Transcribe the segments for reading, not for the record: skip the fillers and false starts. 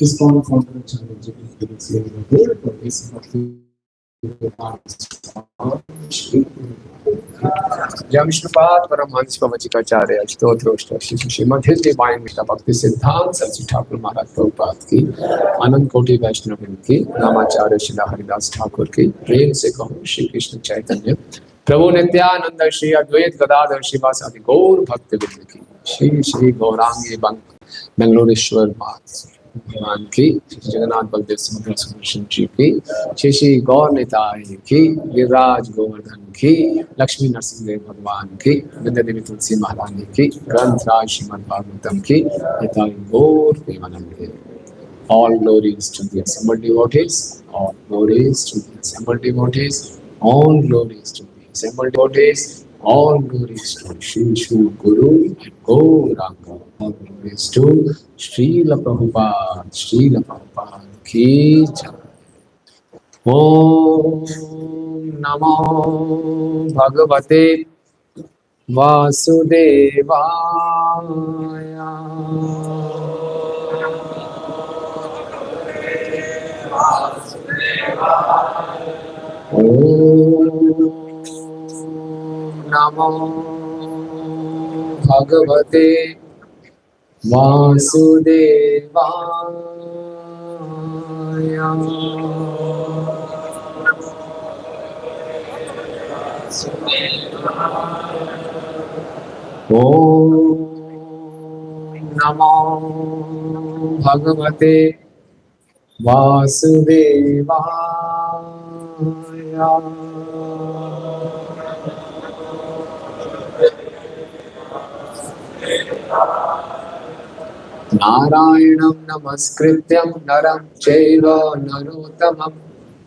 ISKCON conference जय विष्णुपाद परमहंस पवचिकाचार्य स्तोत्रोष्ट श्री मध्य divine भक्ति सिद्धांत सरस्वती ठाकुर महाराज प्रभुपाद की अनंत कोटि वैष्णव की नामाचार्य श्री हरिदास ठाकुर की प्रेम से कहूँ श्री कृष्ण चैतन्य प्रभु नित्यानंद श्री अद्वैत गदाधर शिवासादि गौर भक्त वृंद की श्री श्री गौरांगी बेंगलोरेश्वर मात भगवान की, जगन्नाथ बलदेव सुभद्रा सुदर्शन जी की, श्री श्री गौर निताय की, गिरिराज गोवर्धन की, लक्ष्मी नरसिंहदेव भगवान की, विद्या देवी तुलसी महारानी की, ग्रंथराज श्रीमद् भागवतम की, निताय गौर Premanand. All glories to the assembled devotees, all glories to the assembled devotees, all glories to the assembled devotees, all glories to Shri Shri Guru and Gauranga, all glories to Srila Prabhupada ki jai. Om Namo Bhagavate Vasudevaya. Om Namo Bhagavate Vasudevaya. Om Namo Bhagavate Vasudevaya. Narayanam namaskrityam naram chaiva narottamam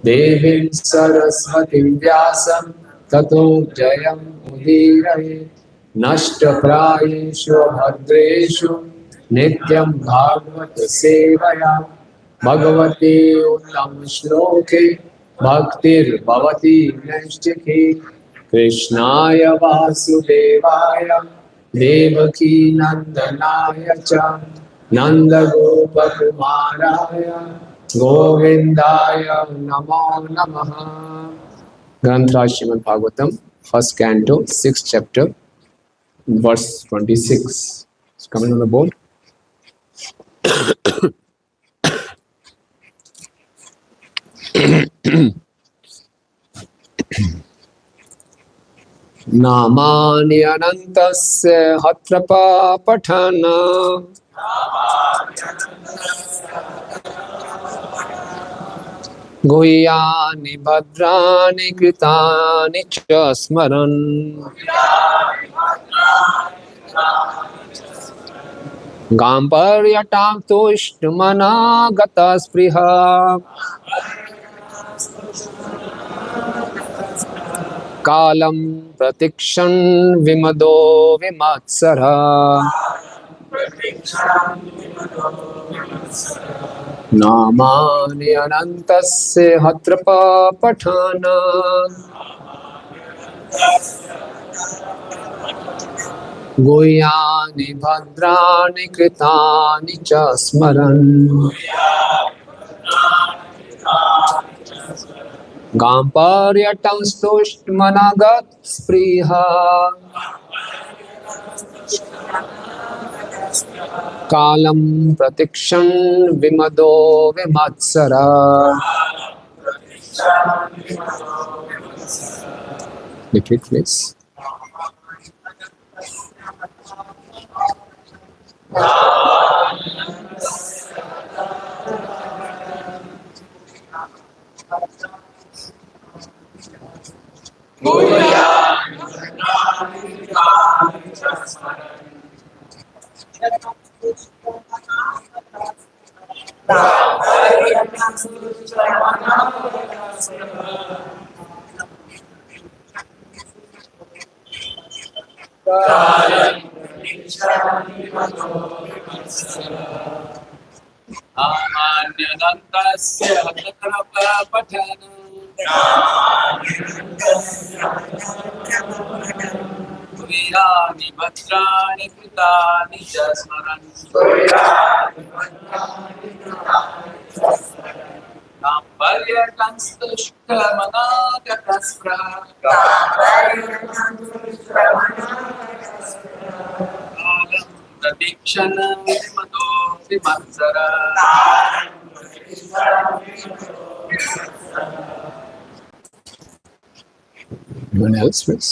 devim saraswatim vyasam tato jayam udiraye nashtaprayeshu bhadreshu nityam bhagavata sevaya bhagavate uttam shloke bhaktir bhavati naishtiki krishnaya vasudevaya devaki nandanaya cha Nanda Gopa Kumaraya Govindaya Namo Namaha. Granth Srimad Bhagavatam, first canto, 6th chapter, verse 26. It's coming on the board. Namani Anantasya Hatrapa Patana Goyani Bhadrani Kritani Cha Smaran Gamparyatakto Ishtumana Gata Spriha Kalam Pratikshan Vimado Vimatsara Namani Anantasya Hatrapa Patana Guhyani bhadrani kritani cha smaran. Gamparyatam stushmanagat spriha. Kalam pratikshan vimado vimatsara. Repeat please. Guhyani bhadrani kritani cha smaran. Gamparyatam stushmanagat spriha. Kalam pratikshan vimado vimatsara. Anyone else, please?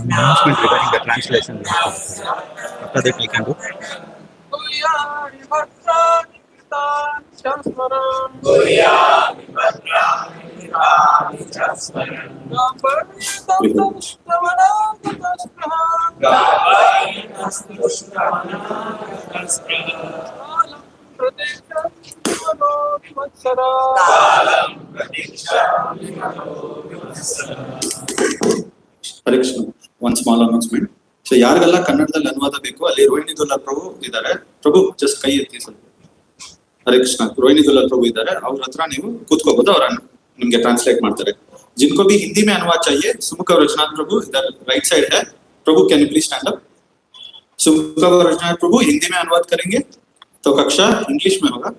Announcement regarding the translation. After that, we can do. Hare Krishna. One small announcement. So, ಯಾರಿಗೆಲ್ಲ ಕನ್ನಡದಲ್ಲಿ ಅನುವಾದ ಬೇಕು ಅಲ್ಲಿ ರೋಹಿಣಿ ದುಲಾಲ್ ಪ್ರಭು ಇದ್ದಾರೆ. ಪ್ರಭು just ಕೈ ಎತ್ತಿ ಸ್ವಲ್ಪ. ಹರೇ ಕೃಷ್ಣ. ರೋಹಿಣಿ ದುಲಾಲ್ ಪ್ರಭು ಇದ್ದಾರೆ. ಅವ್ರ ಹತ್ರ ನೀವು ಕೂತ್ಕೋಬಹುದು. ಅವ್ರ ನಿಮ್ಗೆ ಟ್ರಾನ್ಸ್ಲೇಟ್ ಮಾಡ್ತಾರೆ. जिनको भी हिंदी में अनुवाद चाहिए, सुमुख और रचनाथ प्रभु इधर राइट साइड है. Prabhu can you please stand up. Sumukh और रचनाथ प्रभु हिंदी में अनुवाद करेंगे तो कक्षा इंग्लिश में होगा.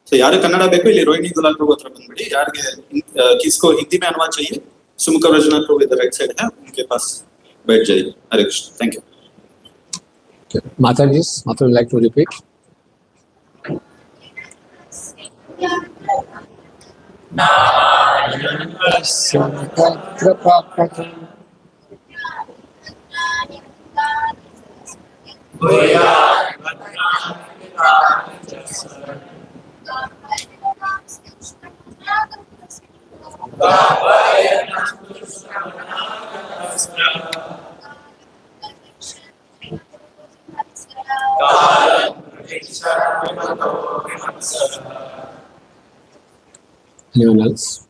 So, ಯಾರು ಕನ್ನಡ ಬೇಕು ಇಲ್ಲಿ ರೋಹಿಣಿ ದುಲಾಲ್ ಪ್ರಭು ಹತ್ರ ಬಂದ್ಬಿಡಿ. ಯಾರಿಗೆ किसको हिंदी में अनुवाद चाहिए, सुमुख और रचनाथ प्रभु इधर राइट साइड है, उनके पास बैठ जाइए. Hare Krishna. Thank you. Mataji, Mata would like to repeat. Anyone else?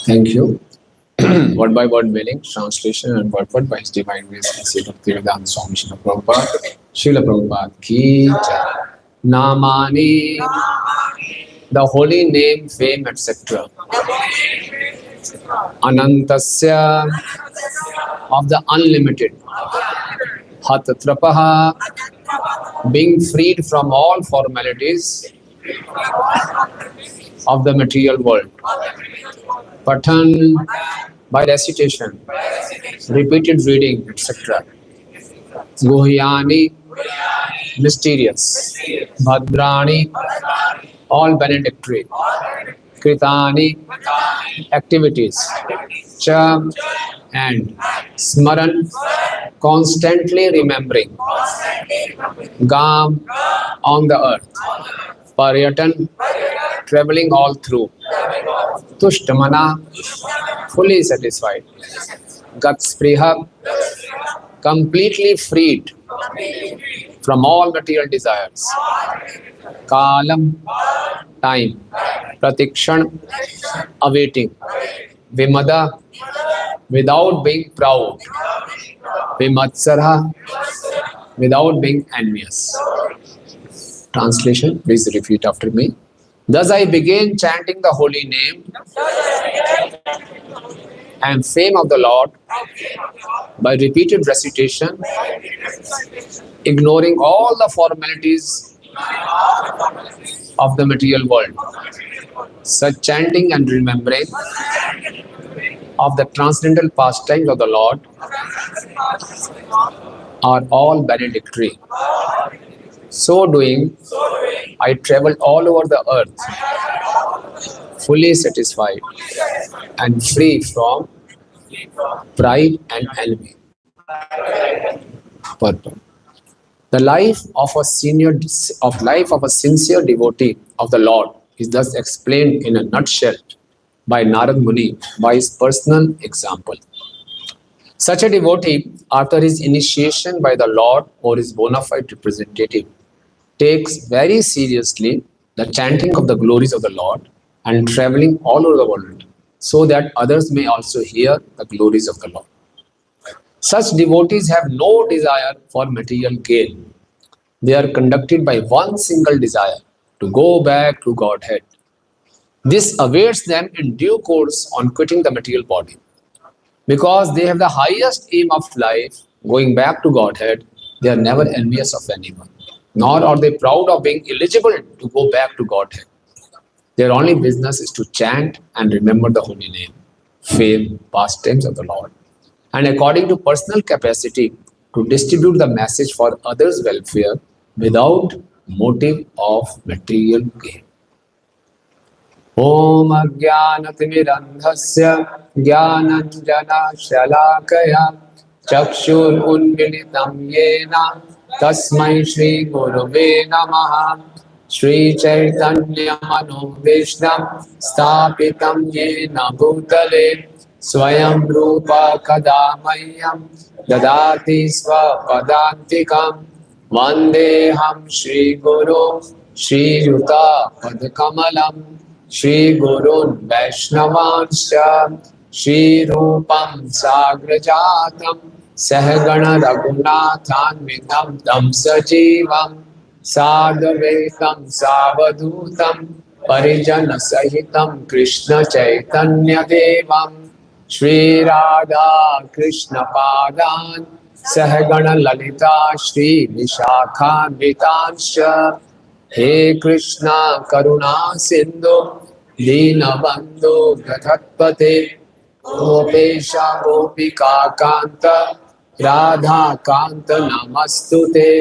Thank you. Word by word meaning, translation, and word by His Divine Grace, Bhaktivedanta Swami Srila Prabhupada, Srila Prabhupada ki jai. Namani, the holy name, fame, etc. Anantasya, of the unlimited. Hatatrapaha, being freed from all formalities of the material world. Patan, by recitation, repeated reading, etc. Guhyani, mysterious. Bhadrani, all benedictory. Kritani, activities. Cha, and Smaran, constantly remembering. Gam, on the earth. Paryatan, traveling all through. Tushtamana, fully satisfied. Gatspriha, completely freed from all material desires. Kalam, time. Pratikshan, awaiting. Vimada, without being proud. Vimatsara, without being envious. Translation, please repeat after me. Thus I began chanting the holy name and fame of the Lord by repeated recitation, ignoring all the formalities of the material world. Such chanting and remembering of the transcendental pastimes of the Lord are all benedictory. So doing, I traveled all over the earth, fully satisfied and free from pride and envy. Purport. The life of a sincere devotee of the Lord is thus explained in a nutshell by Narad Muni by his personal example. Such a devotee, after his initiation by the Lord or his bona fide representative, takes very seriously the chanting of the glories of the Lord and traveling all over the world so that others may also hear the glories of the Lord. Such devotees have no desire for material gain. They are conducted by one single desire, to go back to Godhead. This awaits them in due course on quitting the material body. Because they have the highest aim of life, going back to Godhead, they are never envious of anyone, nor are they proud of being eligible to go back to Godhead. Their only business is to chant and remember the holy name, fame, pastimes of the Lord, and according to personal capacity, to distribute the message for others' welfare without motive of material gain. Om Ajnanatimirandhasya Jnananjana Shalakaya Chakshur Unmilitam Yena Tasmai Shri Gurave Namaha Shri Chaitanya Manobhishnam Stapitam Yena Bhutale Swayam Rupa Kadamayam Dadati Svapadantikam Vandeham Shri Guru Shri Yuta Padkamalam Shri Gurun Vaishnavanscha Shri Rupam Sagrajatam Sahagana Raghunathan Vidam Tam Sajivam Sadhvetam Savadutam Parijana Sahitam Krishna Chaitanya Devam Shri Radha Krishna Padan Sahagana Lalita Shri Vishakhan Vitanscha He Krishna Karuna Sindhu Dinabandhu Gathatpate Gopesha Gopika Kanta Radha Kanta Namastute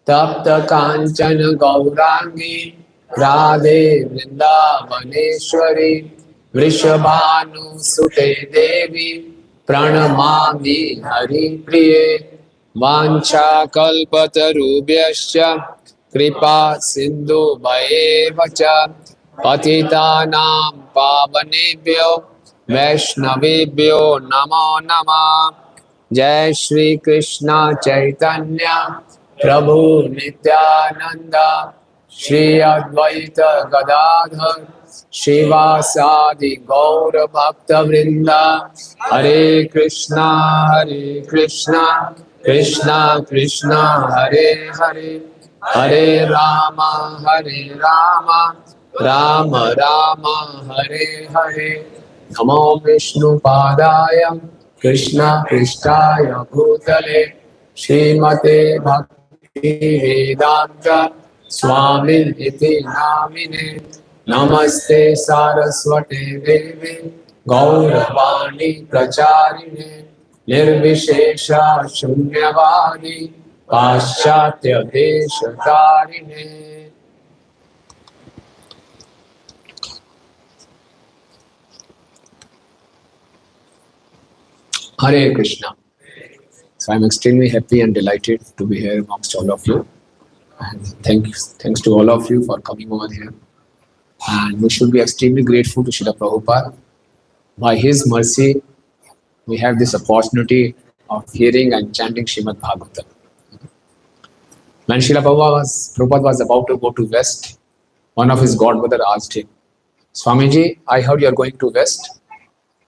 Tapta Kanchana Gaurangi Radhe Vrindavaneshwari Vrishabhanu Sute Devi Pranamami Hari Priye Vancha Kalpatarubhyascha Kripa Sindhu Bhayevacha Patitanam Pavanebhyo Vaishnavebhyo Namo Namah Jai Shri Krishna Chaitanya Prabhu Nityananda Shri Advaita Gadadhar Shivasadi Gaura Bhakta Vrinda Hare Krishna Krishna Krishna Hare Hare Hare Rama Rama Rama Hare Hare Namo Vishnu Padaya Krishna Krishnaya Bhutale Srimate Bhakti Vedanta Swami Iti Namine Namaste Saraswate Devi Gauravani Pracharine Nirvishesha Shunyavadi Paschatya Deshatarine. Hare Krishna. So I'm extremely happy and delighted to be here amongst all of you. And thanks to all of you for coming over here. And we should be extremely grateful to Srila Prabhupada. By his mercy, we have this opportunity of hearing and chanting Srimad Bhagavatam. When Srila Prabhupada was about to go to West, one of his godbrother asked him, Swamiji, I heard you are going to West.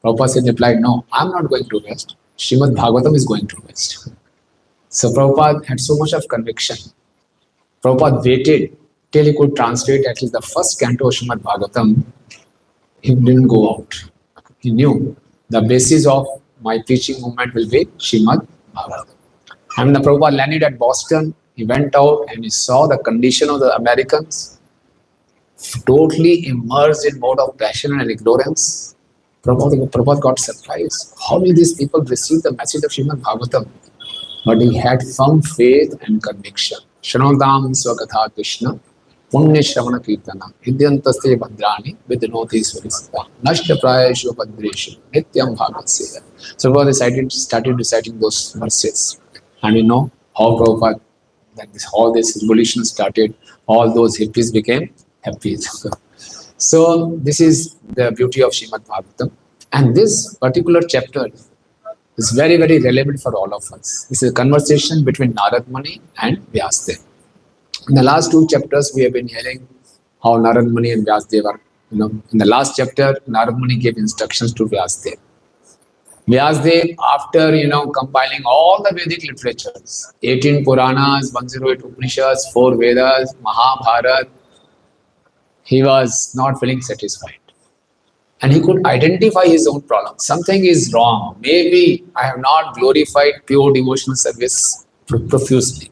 Prabhupada replied, no, I am not going to West. Srimad Bhagavatam is going to West. So Prabhupada had so much of conviction. Prabhupada waited till he could translate at least the first canto of Srimad Bhagavatam. He didn't go out. He knew the basis of my preaching movement will be Srimad Bhagavatam. And when the Prabhupada landed at Boston, he went out and he saw the condition of the Americans, totally immersed in mode of passion and ignorance. Prabhupada got surprised. How will these people receive the message of Srimad Bhagavatam? But he had firm faith and conviction. Shranodam Swakatha Krishna, Punya Shravana Kirtana, Hidyantaste Bhadrani, Vidinoti Swarisita, Nashta Prayashu Padreshu, Nityam Bhagatsya. So Prabhupada started reciting those verses. And you know how Prabhupada, all this revolution started, all those hippies became happy. So this is the beauty of Srimad Bhagavatam. And this particular chapter is very, very relevant for all of us. This is a conversation between Narad Muni and Vyasdev. In the last two chapters, we have been hearing how Narad Muni and Vyasdev are, in the last chapter, Narad Muni gave instructions to Vyasdev. Vyasdev, after, compiling all the Vedic literatures, 18 Puranas, 108 Upanishads, 4 Vedas, Mahabharata, he was not feeling satisfied. And he could identify his own problem. Something is wrong. Maybe I have not glorified pure devotional service profusely.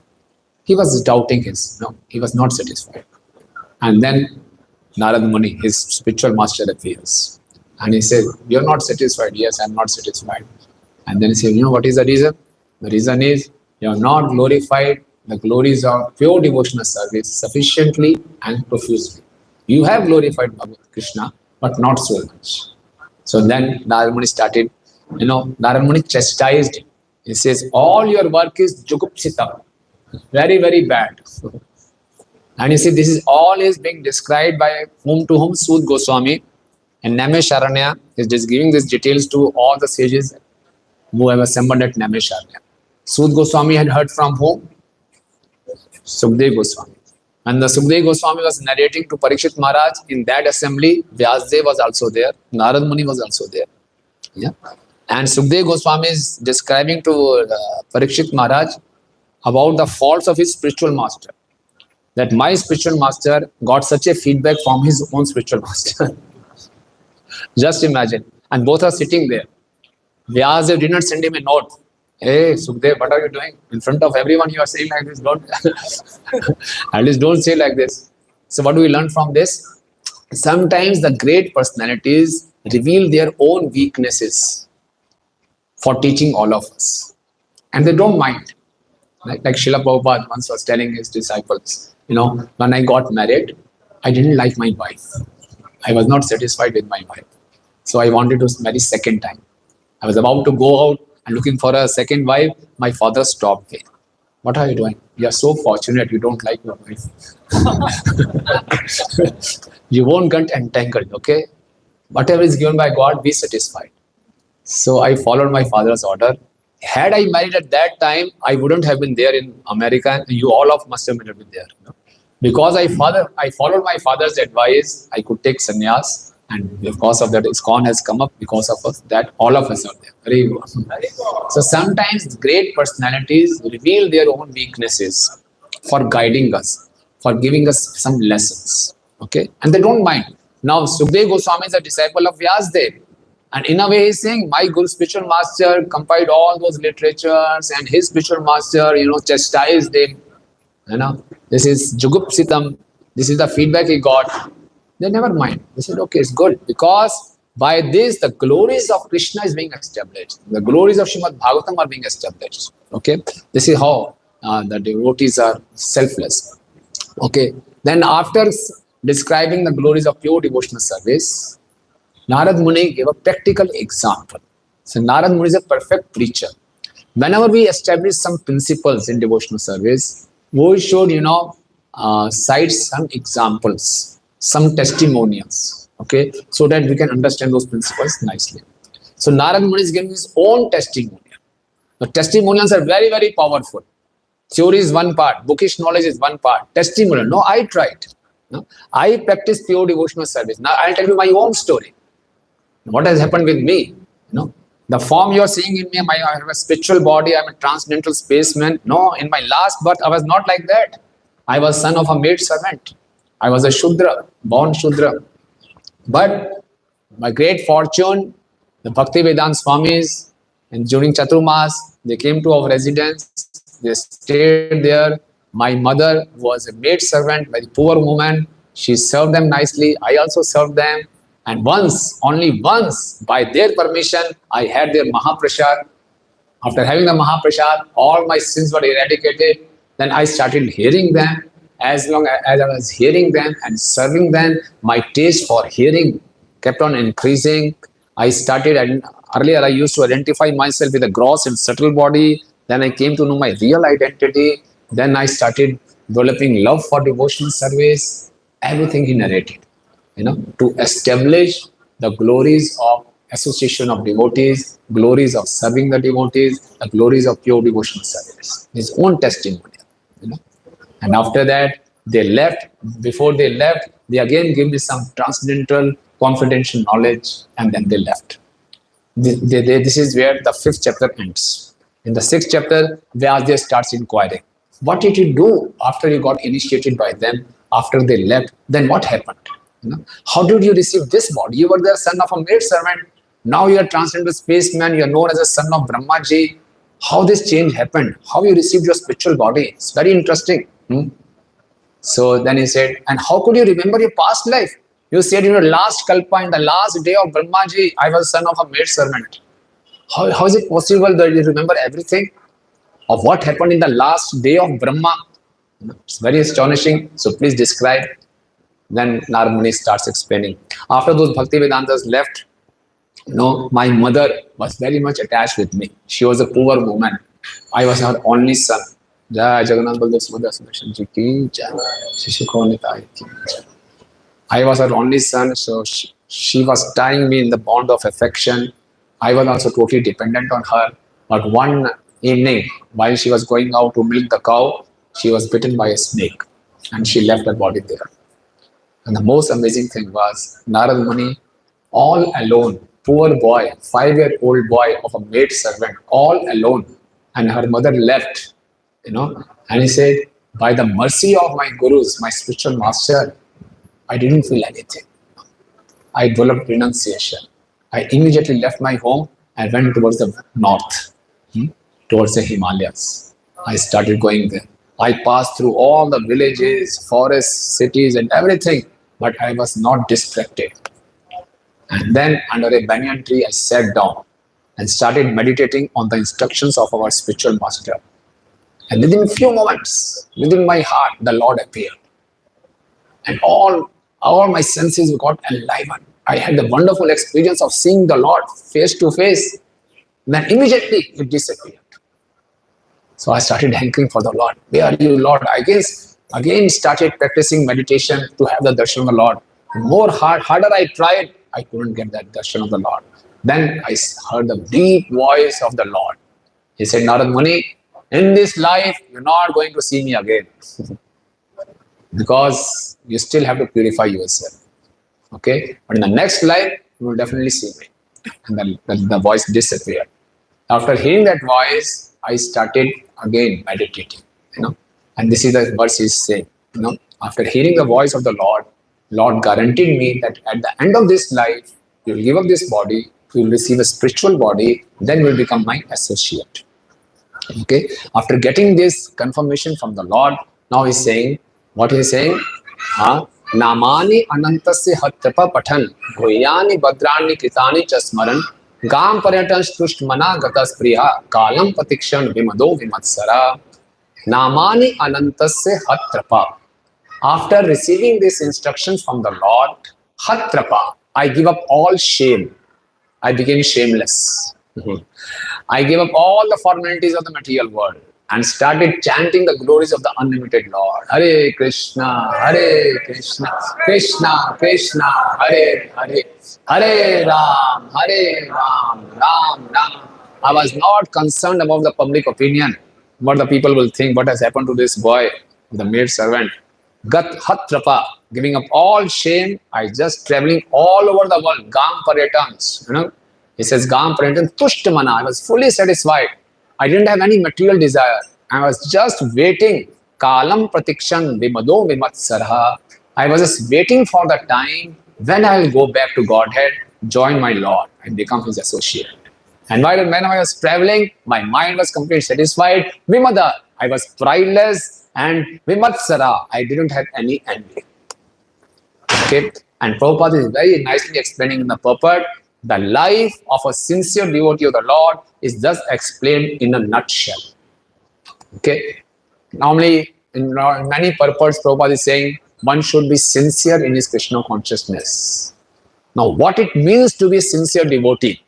He was doubting he was not satisfied. And then Narad Muni, his spiritual master, appears. And he said, you're not satisfied. Yes, I'm not satisfied. And then he said, what is the reason? The reason is you have not glorified the glories of pure devotional service sufficiently and profusely. You have glorified Krishna, but not so much. So then Narad Muni started, Narad Muni chastised him. He says, all your work is jugupsitam. Very, very bad. And you see, this is all is being described by whom to whom? Sud Goswami. And Namesharanya is just giving these details to all the sages who have assembled at Namesharanya. Sud Goswami had heard from whom? Sukdev Goswami. And the Sukdev Goswami was narrating to Parikshit Maharaj. In that assembly, Vyasdev was also there. Narad Muni was also there. Yeah. And Sukdev Goswami is describing to Parikshit Maharaj about the faults of his spiritual master. That my spiritual master got such a feedback from his own spiritual master. Just imagine. And both are sitting there. Vyasdev did not send him a note. Hey, Sukdev, what are you doing? In front of everyone you are saying like this. Don't. At least don't say like this. So what do we learn from this? Sometimes the great personalities reveal their own weaknesses for teaching all of us. And they don't mind. Like Srila Prabhupada once was telling his disciples, when I got married, I didn't like my wife. I was not satisfied with my wife. So I wanted to marry second time. I was about to go out and looking for a second wife. My father stopped me. What are you doing? You are so fortunate you don't like your wife. You won't get entangled, okay? Whatever is given by God, be satisfied. So I followed my father's order. Had I married at that time, I wouldn't have been there in America. You all of must have been there. Because I followed my father's advice, I could take sannyas. And because of that, ISKCON has come up. Because of us, that all of us are there. Very good. So sometimes great personalities reveal their own weaknesses for guiding us, for giving us some lessons. Okay? And they don't mind. Now, Sukdev Goswami is a disciple of Vyasdev. And in a way, he's saying, my Guru spiritual master compiled all those literatures and his spiritual master, chastised him. This is Jugupsitam. This is the feedback he got. They never mind. They said, okay, it's good. Because by this, the glories of Krishna is being established. The glories of Srimad Bhagavatam are being established. Okay. This is how the devotees are selfless. Okay. Then after describing the glories of pure devotional service, Narad Muni gave a practical example. So Narad Muni is a perfect preacher. Whenever we establish some principles in devotional service, we should, cite some examples, some testimonials, okay, so that we can understand those principles nicely. So Narad Muni is giving his own testimonial. The testimonials are very, very powerful. Theory is one part, bookish knowledge is one part. Testimonial, no, I tried. No, I practice pure devotional service. Now I'll tell you my own story. What has happened with me? You know, the form you are seeing in me, I have a spiritual body, I'm a transcendental spaceman. No, in my last birth, I was not like that. I was son of a maid servant. I was a Shudra, born Shudra. But by great fortune, the Bhakti Vedanta Swamis, and during Chaturmas, they came to our residence, they stayed there. My mother was a maid servant, very poor woman. She served them nicely. I also served them. And once, only once, by their permission, I had their Mahaprasad. After having the Mahaprasad, all my sins were eradicated. Then I started hearing them. As long as I was hearing them and serving them, my taste for hearing kept on increasing. I started, and earlier I used to identify myself with a gross and subtle body. Then I came to know my real identity. Then I started developing love for devotional service. Everything he narrated, to establish the glories of association of devotees, glories of serving the devotees, the glories of pure devotional service. His own testimony, And after that, they left. Before they left, they again gave me some transcendental, confidential knowledge, and then they left. This is where the 5th chapter ends. In the 6th chapter, Vyasdev starts inquiring. What did you do after you got initiated by them? After they left, then what happened? How did you receive this body? You were the son of a maid servant. Now you are transcendental spaceman. You are known as a son of Brahmaji. How this change happened? How you received your spiritual body? It's very interesting. So then he said, and how could you remember your past life? You said in your last kalpa, in the last day of Brahmaji, I was son of a maid servant. How is it possible that you remember everything of what happened in the last day of Brahma? It's very astonishing. So please describe. Then Narad Muni starts explaining. After those Bhakti Vedantas left, my mother was very much attached with me. She was a poor woman. I was her only son. Jai Jagannath Baldev Subhadra Sudarshan Ji ki jai. Shishikho Nitai ki jai. I was her only son, so she was tying me in the bond of affection. I was also totally dependent on her. But one evening, while she was going out to milk the cow, she was bitten by a snake and she left her body there. And the most amazing thing was Narad Muni, all alone, poor boy, 5-year-old boy of a maid servant, all alone. And her mother left, and he said, by the mercy of my gurus, my spiritual master, I didn't feel anything. I developed renunciation. I immediately left my home and went towards the north, towards the Himalayas. I started going there. I passed through all the villages, forests, cities, and everything, but I was not distracted. And then under a banyan tree, I sat down and started meditating on the instructions of our spiritual master. And within a few moments, within my heart, the Lord appeared. And all my senses got enlivened. I had the wonderful experience of seeing the Lord face to face. Then immediately it disappeared. So I started hankering for the Lord. Where are you, Lord? I guess again started practicing meditation to have the darshan of the Lord. Harder I tried, I couldn't get that darshan of the Lord. Then I heard the deep voice of the Lord. He said, Narad Muni, in this life, you're not going to see me again. Because you still have to purify yourself. Okay? But in the next life, you will definitely see me. And then the voice disappeared. After hearing that voice, I started again meditating. And this is the verse he's saying. After hearing the voice of the Lord guaranteed me that at the end of this life, you will give up this body, you will receive a spiritual body, then you will become my associate. Okay? After getting this confirmation from the Lord, now he's saying, what he's saying? Namani anantasya hatrapa pathan goyani badrani kritani chasmaran gam paryatan stushmana gatas priya kalam patikshan vimado vimatsara. Namani anantasya hatrapa. After receiving this instruction from the Lord, hatrapa, I give up all shame. I became shameless. I gave up all the formalities of the material world. and started chanting the glories of the unlimited Lord. Hare Krishna, Krishna Krishna, Hare Hare, Hare Ram, Ram Ram. I was not concerned about the public opinion, what the people will think, what has happened to this boy, the maid servant. Gat Hatrapa, giving up all shame. I just traveling all over the world. Gam Paryatans, He says, Gam Paryatan Tushtamana. I was fully satisfied. I didn't have any material desire. I was just waiting. Kalam Pratikshan Vimado Vimatsarha. I was just waiting for the time when I will go back to Godhead, join my Lord, and become his associate. And when I was traveling, my mind was completely satisfied. Vimada, I was prideless, and Vimatsara, I didn't have any envy. Okay? And Prabhupada is very nicely explaining in the purport, the life of a sincere devotee of the Lord is thus explained in a nutshell. Okay? Normally, in many purports, Prabhupada is saying one should be sincere in his Krishna consciousness. Now, what it means to be a sincere devotee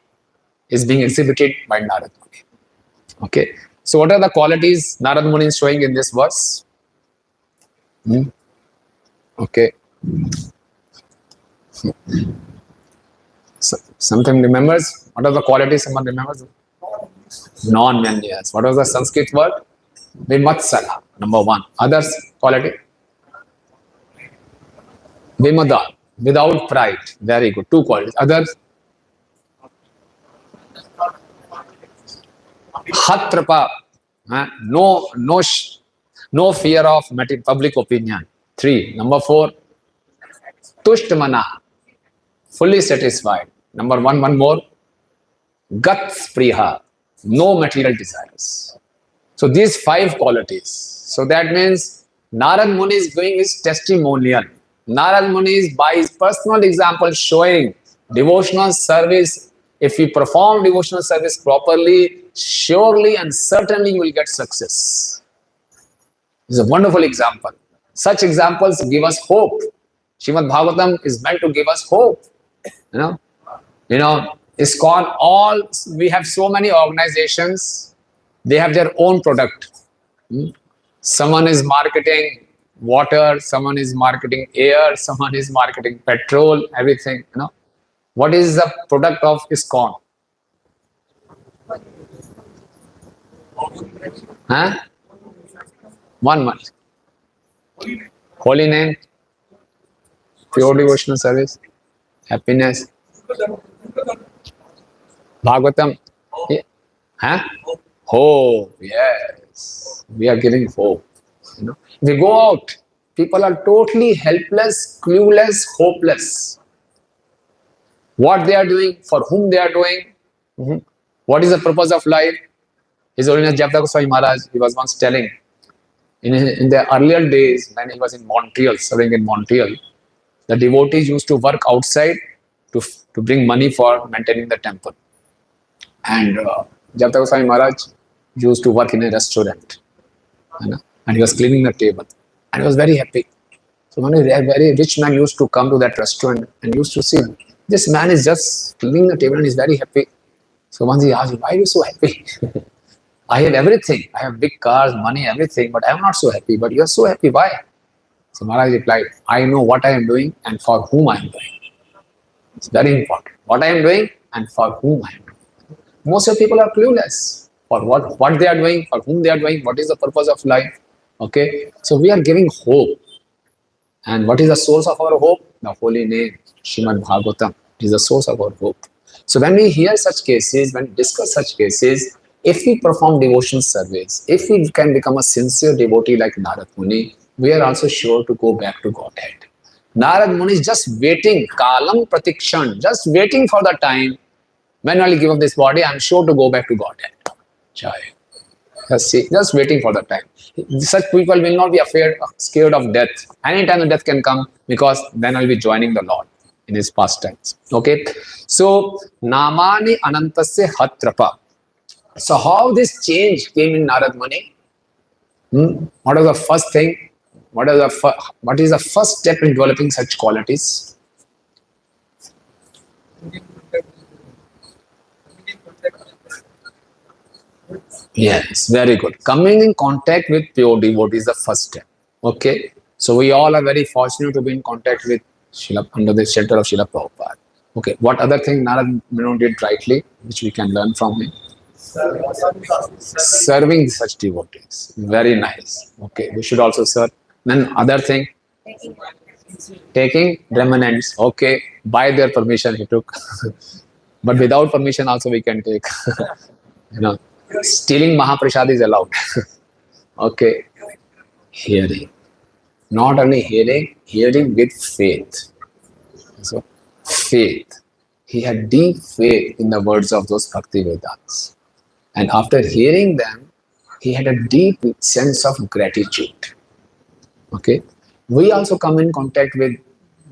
is being exhibited by Narad Muni. Okay? So, what are the qualities Narad Muni is showing in this verse? Okay. So, something remembers? What are the qualities someone remembers? Non-Vyanyas. What was the Sanskrit word? Vimatsala, number one. Others quality? Vimada, without pride. Very good. Two qualities. Others? Hatrapa, no fear of public opinion. 3. Number 4, Tushtamana, fully satisfied. Number 1, one more, Gat Spriha, no material desires. So these 5 qualities. So that means Narad Muni is giving his testimonial. Narad Muni is by his personal example showing devotional service. If you perform devotional service properly, surely and certainly you will get success. It's a wonderful example. Such examples give us hope. Srimad Bhagavatam is meant to give us hope. ISKCON, we have so many organizations, they have their own product. Someone is marketing water, someone is marketing air, someone is marketing petrol, everything, What is the product of ISKCON? One month. Holy name, pure devotional service, happiness, Bhagavatam. Hope, yes. We are giving hope. We go out, people are totally helpless, clueless, hopeless. What they are doing, for whom they are doing, what is the purpose of life. His Holiness Jayapataka Goswami Maharaj, he was once telling, in the earlier days when he was in Montreal, serving in Montreal, the devotees used to work outside to bring money for maintaining the temple. And Jayapataka Goswami Maharaj used to work in a restaurant. And he was cleaning the table. And he was very happy. So one very rich man used to come to that restaurant and used to see, this man is just cleaning the table and is very happy. So once he asked, why are you so happy? I have everything. I have big cars, money, everything, but I am not so happy. But you are so happy. Why? So Maharaj replied, I know what I am doing and for whom I am doing. It's very important. What I am doing and for whom I am doing. Most of people are clueless for what they are doing, for whom they are doing, what is the purpose of life. Okay. So we are giving hope. And what is the source of our hope? The holy name, Srimad Bhagavatam, is the source of our hope. So when we hear such cases, when we discuss such cases, if we perform devotional service, if we can become a sincere devotee like Narad Muni, we are also sure to go back to Godhead. Narad Muni is just waiting, kalam pratikshan, just waiting for the time when I will give up this body, I am sure to go back to Godhead. Just waiting for the time. Such people will not be scared of death. Anytime the death can come, because then I will be joining the Lord in his pastimes. Okay. So, Namani Anantasya Hatrapa. So, how this change came in Narad Muni? What was the first thing? What is the first step in developing such qualities? Yes, very good. Coming in contact with pure devotee is the first step. Okay. So we all are very fortunate to be in contact with Srila under the shelter of Srila Prabhupada. Okay. What other thing Narad did rightly, which we can learn from him? Serving such devotees. Very nice. Okay. We should also serve. Then other thing, taking remnants. Okay. By their permission he took. But without permission also we can take. you know, Stealing Mahaprasad is allowed. Okay. Hearing. Not only hearing with faith. So, faith. He had deep faith in the words of those Bhakti Vedants. And after hearing them, he had a deep sense of gratitude. Okay. We also come in contact with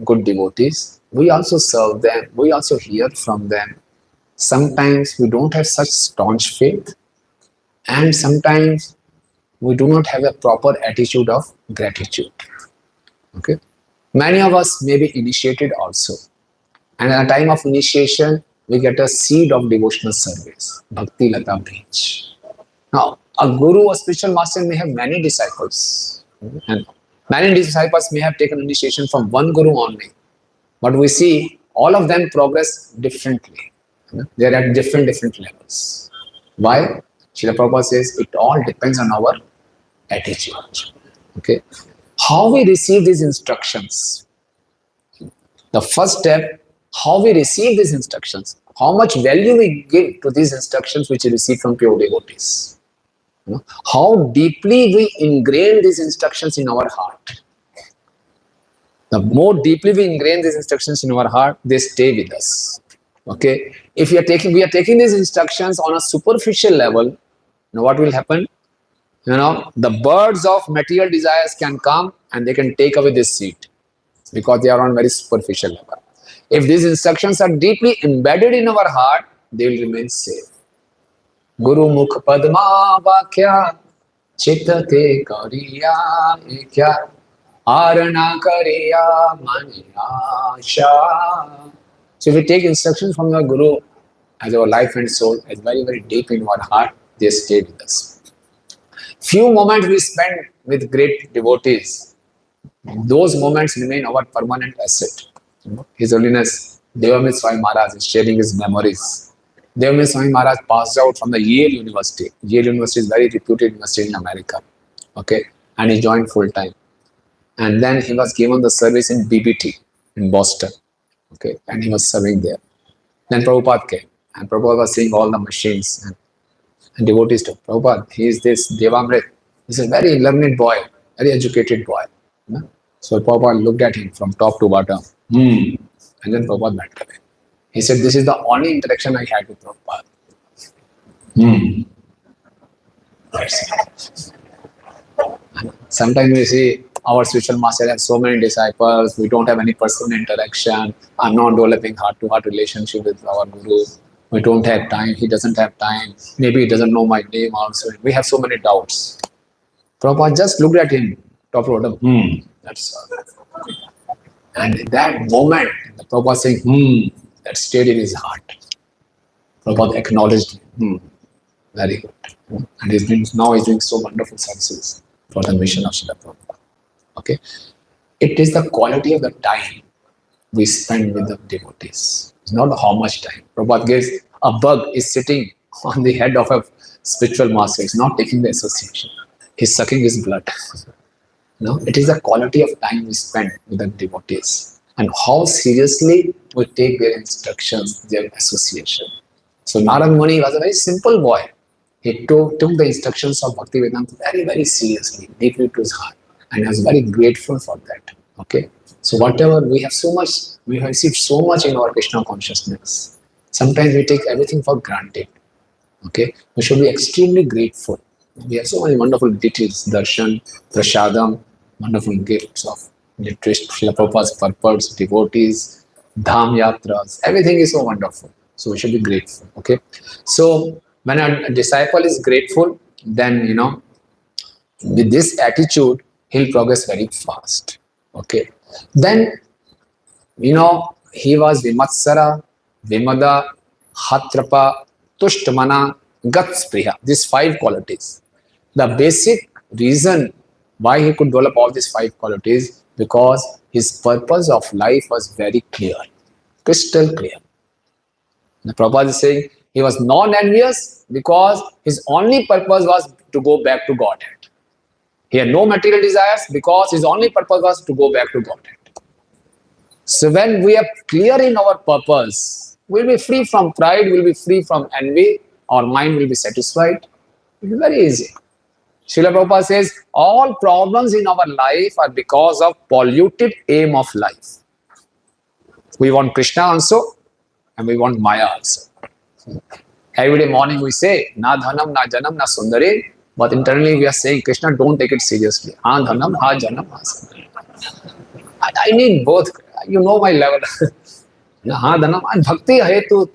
good devotees. We also serve them. We also hear from them. Sometimes we don't have such staunch faith, and sometimes we do not have a proper attitude of gratitude. Okay. Many of us may be initiated also. And at the time of initiation, we get a seed of devotional service, Bhakti Lata branch. Now, a guru or spiritual master may have many disciples. And many disciples may have taken initiation from one guru only. But we see all of them progress differently. They are at different levels. Why? Srila Prabhupada says it all depends on our attitude. Okay. How we receive these instructions. The first step, how we receive these instructions. How much value we give to these instructions which we receive from pure devotees. How deeply we ingrain these instructions in our heart. The more deeply we ingrain these instructions in our heart, they stay with us. Okay. If we are taking these instructions on a superficial level, what will happen? The birds of material desires can come and they can take away this seed because they are on very superficial level. If these instructions are deeply embedded in our heart, they will remain safe. Guru Mukh Padma Vakya Chitate Kariya Ekya Arana Kariya Maniyasha. So if we take instructions from the Guru as our life and soul, as very, very deep in our heart, they stay with us. Few moments we spend with great devotees, those moments remain our permanent asset. His Holiness Devamrit Swami Maharaj is sharing his memories. Devamrit Swami Maharaj passed out from the Yale University. Yale University is a very reputed university in America. Okay, and he joined full time. And then he was given the service in BBT in Boston. Okay, and he was serving there. Then Prabhupada came, and Prabhupada was seeing all the machines. And devotees to Prabhupada, he is this Devamrit. He's a very learned boy, very educated boy. So Prabhupada looked at him from top to bottom. And then Prabhupada went away. He said, this is the only interaction I had with Prabhupada. Sometimes we see our spiritual master has so many disciples, we don't have any personal interaction. I'm not developing heart-to-heart relationship with our Guru. We don't have time, he doesn't have time. Maybe he doesn't know my name also. We have so many doubts. Prabhupada just looked at him, top to bottom. That's all. And in that moment, the Prabhupada saying, that stayed in his heart. Prabhupada acknowledged him. Very good. And he's doing so wonderful services for the mission of Srila Prabhupada. Okay. It is the quality of the time we spend with the devotees. It's not how much time. Prabhupada gives a bug is sitting on the head of a spiritual master. He's not taking the association. He's sucking his blood. It is the quality of time we spend with the devotees and how seriously we take their instructions, their association. So Narad Muni was a very simple boy. He took the instructions of Bhakti Vedanta very, very seriously, deeply to his heart, and I was very grateful for that. Okay. So whatever we have received so much in our Krishna consciousness. Sometimes we take everything for granted. Okay. We should be extremely grateful. We have so many wonderful deities, darshan, prasadam, wonderful gifts of literature, Srila Prabhupada's purports, devotees, dham yatras, everything is so wonderful. So we should be grateful. Okay. So when a disciple is grateful, then with this attitude, he'll progress very fast. Okay. Then he was Vimatsara, Vimada, Hatrapa, Tushtamana, Gatspriya, these 5 qualities. The basic reason why he could develop all these 5 qualities, because his purpose of life was very clear, crystal clear. The Prabhupada is saying he was non-envious because his only purpose was to go back to Godhead. He had no material desires because his only purpose was to go back to Godhead. So when we are clear in our purpose, we'll be free from pride, we'll be free from envy, our mind will be satisfied. It will be very easy. Srila Prabhupada says all problems in our life are because of polluted aim of life. We want Krishna also and we want Maya also. Every day morning we say, na dhanam, na janam, na sundari, but internally we are saying, Krishna, don't take it seriously. Ha dhanam, ha janam, ha sundari. I need both. You know my level. Ha dhanam, and bhakti hai to,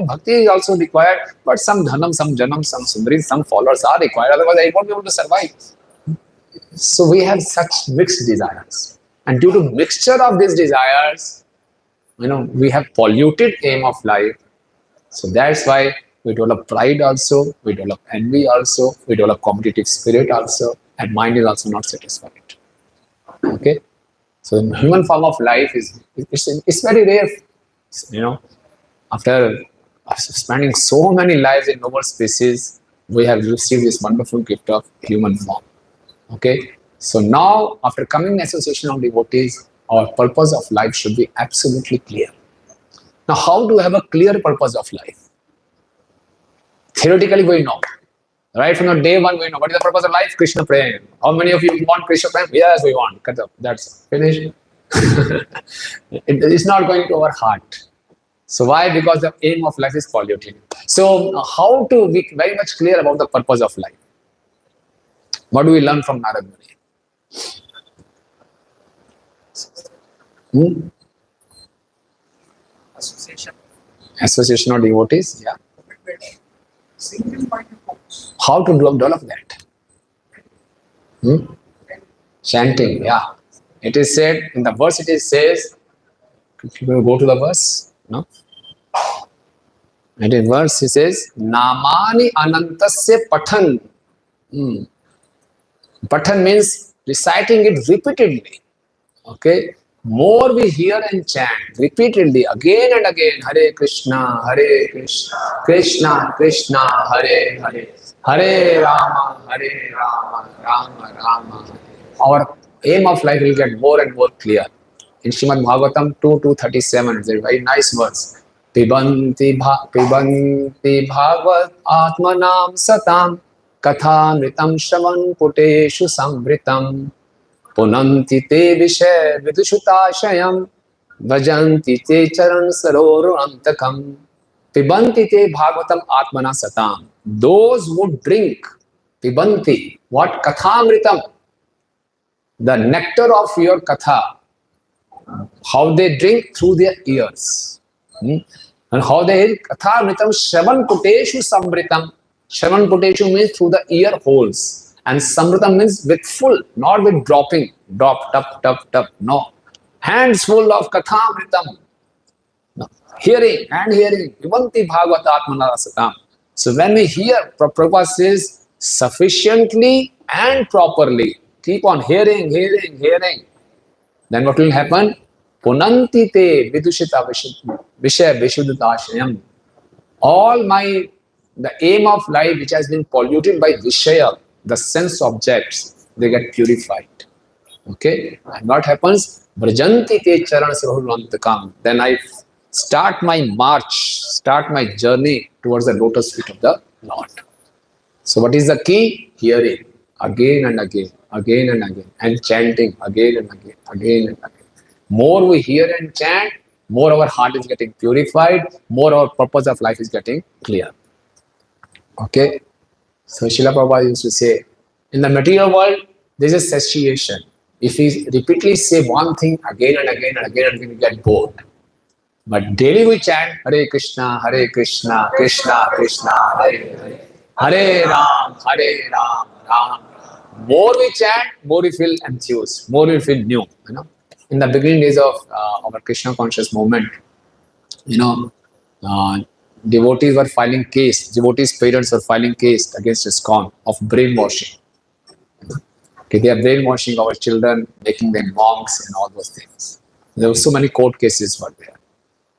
bhakti is also required, but some dhanam, some janam, some sundari, some followers are required, otherwise I won't be able to survive. So we have such mixed desires. And due to mixture of these desires, we have polluted aim of life. So that's why we develop pride also, we develop envy also, we develop competitive spirit also, and mind is also not satisfied. Okay? So the human form of life it's very rare. After spending so many lives in noble species, we have received this wonderful gift of human form. Okay? So now, after coming in association of devotees, our purpose of life should be absolutely clear. Now, how to have a clear purpose of life? Theoretically, we know. Right from the day one, we know. What is the purpose of life? Krishna Prem. How many of you want Krishna Prem? Yes, we want. Cut up. That's finished. It's not going to our heart. So why? Because the aim of life is polluted. So how to be very much clear about the purpose of life? What do we learn from Narad Muni? Association of devotees, yeah. How to develop that? Chanting, yeah. It is said, in the verse it says, you will go to the verse, no? And in verse it says, Namani Anantasya Pathan. Pathan means reciting it repeatedly. Okay? More we hear and chant repeatedly, again and again, Hare Krishna, Krishna Krishna, Hare Hare, Hare Rama, Rama Rama. Our aim of life will get more and more clear. In Srimad Bhagavatam 2:237, it's a very nice verse. Pibanti Bhagavat Atmanam Satam Kathamritam Shravan Puteshu Samritam Punanti te vishay vidushutashayam vajanti te charan saroru antakam pibanti te bhagavatam atmana satam. Those who drink pibanti, what? Kathamritam, the nectar of your katha. How they drink? Through their ears. And how they kathamritam shravan puteshu samritam. Shravan puteshu means through the ear holes. And samritam means with full, not with dropping. Drop, tup. No. Hands full of kathamritam. No. Hearing and hearing. Ivanti bhagavatatmana rasatam. So when we hear, Prabhupada says, sufficiently and properly. Keep on hearing. Then what will happen? Punanti te vidushita vishaya vishuddhitashayam. The aim of life which has been polluted by vishaya, the sense objects, they get purified. Okay? And what happens? Brajanti te charan sarvalantakam. Then I start my march, start my journey towards the lotus feet of the Lord. So what is the key? Hearing again and again, and chanting again and again. More we hear and chant, more our heart is getting purified, more our purpose of life is getting clear. Okay? So Srila Prabhupada used to say, in the material world, there is a satiation. If we repeatedly say one thing again and again, we get bored. But daily we chant Hare Krishna, Krishna Krishna, Hare Hare, Hare Ram, Ram. More we chant, more we feel enthused, more we feel new. In the beginning days of our Krishna conscious movement, devotees were filing case, devotees' parents were filing case against ISKCON of brainwashing. Okay, they are brainwashing our children, making them monks and all those things. There were so many court cases were there.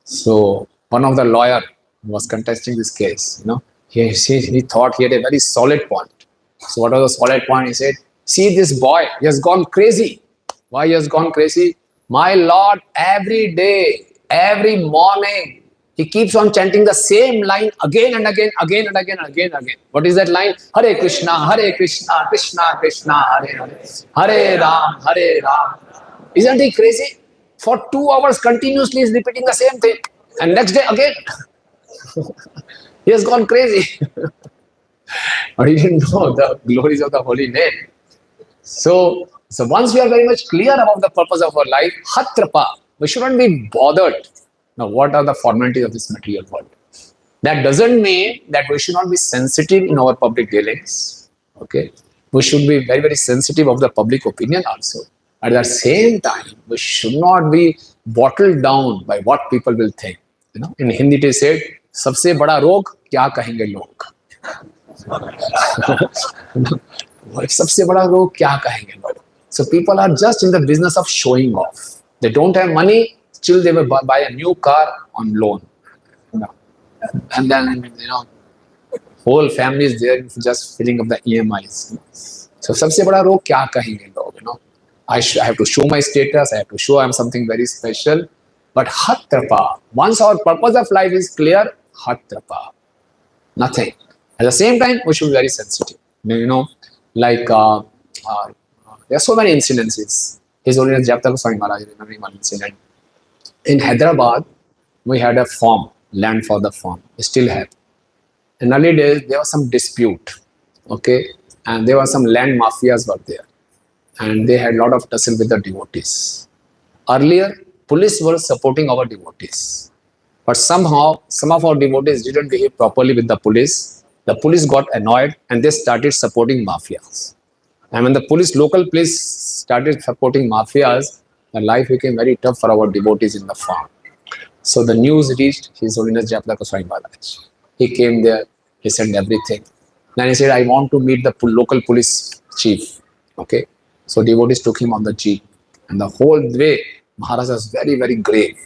So one of the lawyer who was contesting this case, he thought he had a very solid point. So what was the solid point? He said, see this boy, he has gone crazy. Why he has gone crazy? My Lord, every day, every morning, he keeps on chanting the same line again and again, again and again, again and again. What is that line? Hare Krishna, Krishna Krishna, Hare Hare, Hare Ram. Isn't he crazy? For 2 hours continuously is repeating the same thing. And next day again. He has gone crazy. But he didn't know the glories of the holy name. So once we are very much clear about the purpose of our life, Hatrapa, we shouldn't be bothered. Now, what are the formalities of this material world? That doesn't mean that we should not be sensitive in our public dealings. Okay, we should be very, very sensitive of the public opinion also. At the same time, we should not be bottled down by what people will think. In Hindi it is said, "Sabse bada rog kya kahenge log." Sabse bada rog kya kahenge log. So people are just in the business of showing off. They don't have money. Still, they will buy a new car on loan, and then whole family is there just filling up the EMIs. So, सबसे बड़ा रोग क्या कहेंगे लोग? I have to show my status. I have to show I'm something very special. But Hatrapa, once our purpose of life is clear, Hatrapa, nothing. At the same time, we should be very sensitive. Like there are so many incidences. His Holiness Jayapataka Goswami Maharaj, remembering one incident. In Hyderabad, we had a farm, land for the farm. We still have. In early days, there was some dispute, okay? And there were some land mafias were there. And they had a lot of tussle with the devotees. Earlier, police were supporting our devotees. But somehow, some of our devotees didn't behave properly with the police. The police got annoyed and they started supporting mafias. And when the local police started supporting mafias, the life became very tough for our devotees in the farm. So the news reached His Holiness Jayapataka Goswami Maharaj. He came there, he said everything. Then he said, I want to meet the local police chief. Okay. So devotees took him on the jeep. And the whole way, Maharaj was very, very grave.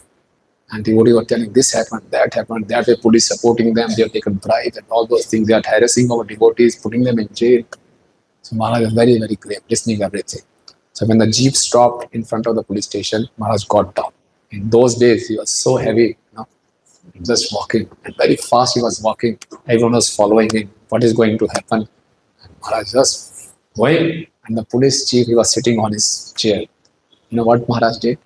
And devotees were telling this happened, that way police supporting them, they have taken bribes and all those things. They are harassing our devotees, putting them in jail. So Maharaj was very, very grave, listening everything. So when the jeep stopped in front of the police station, Maharaj got down. In those days, he was so heavy, just walking. And very fast he was walking. Everyone was following him. What is going to happen? And Maharaj just going. And the police chief, he was sitting on his chair. You know what Maharaj did?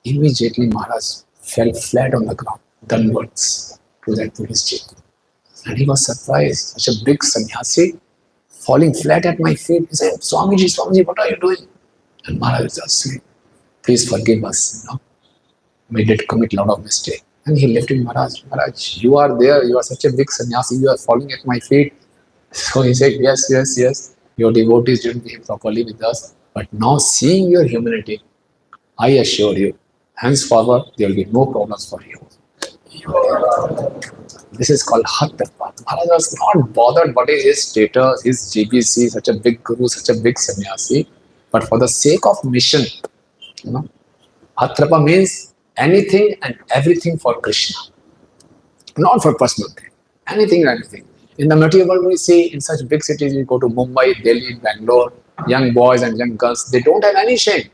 Immediately Maharaj fell flat on the ground, downwards to that police chief. And he was surprised. Such a big sannyasi falling flat at my feet. He said, Swamiji, what are you doing? And Maharaj just said, please forgive us. We did commit a lot of mistake. And he left him, Maharaj, you are there. You are such a big sannyasi. You are falling at my feet. So he said, yes. Your devotees didn't behave properly with us. But now seeing your humanity, I assure you, henceforward, there will be no problems for you. This is called Hatrapa. Maharaj was not bothered what is his status, his GBC, such a big guru, such a big sannyasi. But for the sake of mission, Hatrapa means anything and everything for Krishna. Not for personal thing. Anything and everything. In the material world, we see in such big cities, you go to Mumbai, Delhi, Bangalore, young boys and young girls, they don't have any shame.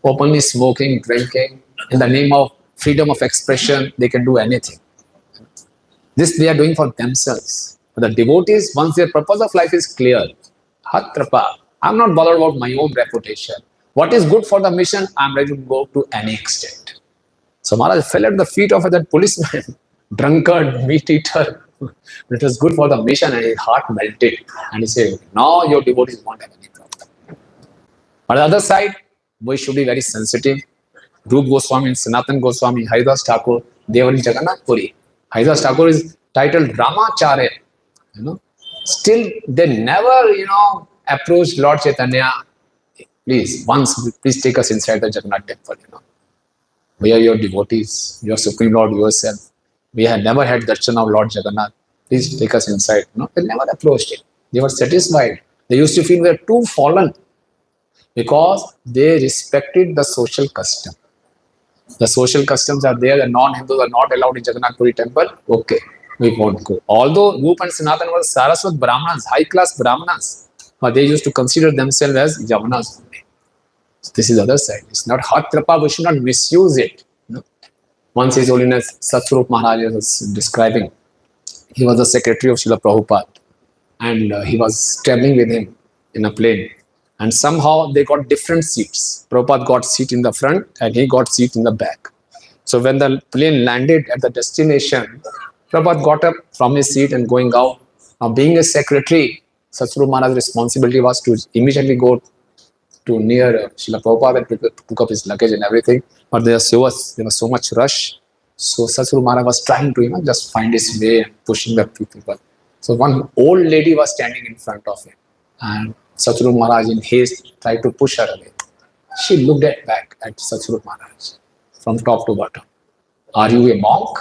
Openly smoking, drinking, in the name of freedom of expression, they can do anything. This they are doing for themselves. But the devotees, once their purpose of life is clear, Hatrapa, I'm not bothered about my own reputation. What is good for the mission, I'm ready to go to any extent. So Maharaj fell at the feet of that policeman, drunkard, meat eater. It was good for the mission and his heart melted. And he said, now your devotees won't have any problem. But on the other side, we should be very sensitive. Rup Goswami, Sanatan Goswami, Haridas Thakur, they were in Jagannath Puri. Haridas Thakur is titled Ramacharya. Still, they never, approached Lord Chaitanya. Please take us inside the Jagannath temple. We are your devotees, your Supreme Lord yourself. We had never had darshan of Lord Jagannath. Please take us inside. No, they never approached him. They were satisfied. They used to feel we are too fallen because they respected the social custom. The social customs are there. The non-Hindus are not allowed in Jagannath Puri temple. Okay, we won't go. Although Rup and Sanatan were Saraswat Brahmanas, high-class Brahmanas, but they used to consider themselves as Yavanas only. So this is the other side. It's not Hatrapa. We should not misuse it. No? Once His Holiness Satsvarup Maharaj was describing, he was the secretary of Srila Prabhupada, and he was traveling with him in a plane. And somehow they got different seats. Prabhupada got seat in the front and he got seat in the back. So when the plane landed at the destination, Prabhupada got up from his seat and going out. Now being a secretary, Satsvarup Maharaj's responsibility was to immediately go to near Srila Prabhupada and took up his luggage and everything. But there was so much rush. So Satsvarup Maharaj was trying to just find his way and pushing the people. So one old lady was standing in front of him. And Satsvarup Maharaj in haste tried to push her away. She looked back at Satsvarup Maharaj from top to bottom. Are you a monk?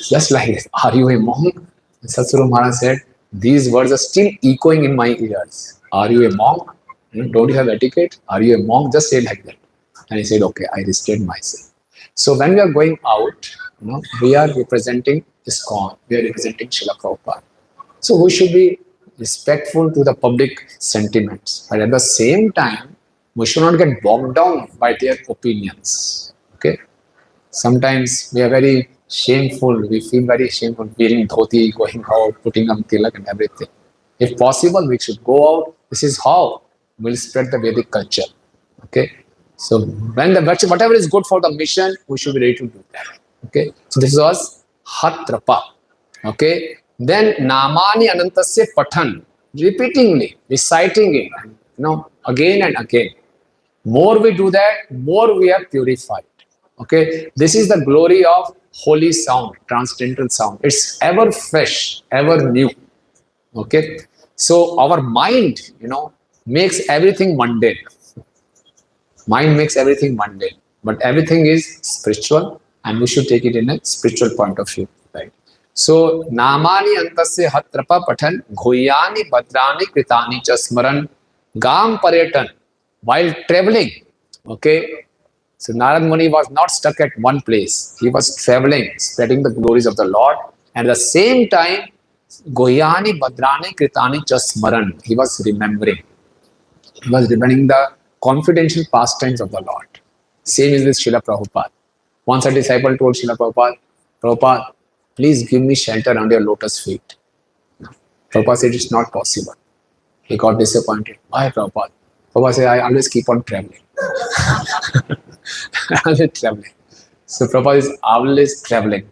Just like this. Are you a monk? And Satsvarup Maharaj said, these words are still echoing in my ears. Are you a monk? Don't you have etiquette? Are you a monk? Just say like that. And he said, okay, I restrained myself. So when we are going out, we are representing ISKCON. We are representing Srila Prabhupada. So we should be respectful to the public sentiments, but at the same time, we should not get bogged down by their opinions. Okay, sometimes we are very shameful. We feel very shameful wearing dhoti, going out, putting on tilak and everything. If possible, we should go out. This is how we'll spread the Vedic culture. Okay, so when whatever is good for the mission, we should be ready to do that. Okay, so this was Hatrapa. Okay. Then Namani Anantasya Pathan, repeatingly, reciting it, again and again. More we do that, more we are purified. Okay, this is the glory of holy sound, transcendental sound. It's ever fresh, ever new. Okay, so our mind, makes everything mundane. Mind makes everything mundane, but everything is spiritual, and we should take it in a spiritual point of view. Right. So, Namani Antasya Hatrapa Pathan, Ghuyani Bhadrani Kritani Chasmaran, Gam Paryatan, while traveling. Okay, so Narad Muni was not stuck at one place. He was traveling, spreading the glories of the Lord. And at the same time, Ghuyani Bhadrani Kritani Chasmaran, he was remembering. He was remembering the confidential pastimes of the Lord. Same is with Srila Prabhupada. Once a disciple told Srila Prabhupada, please give me shelter under your lotus feet. Prabhupada said it's not possible. He got disappointed. Why, Prabhupada? Prabhupada said, I always keep on traveling. Always traveling. So Prabhupada is always traveling.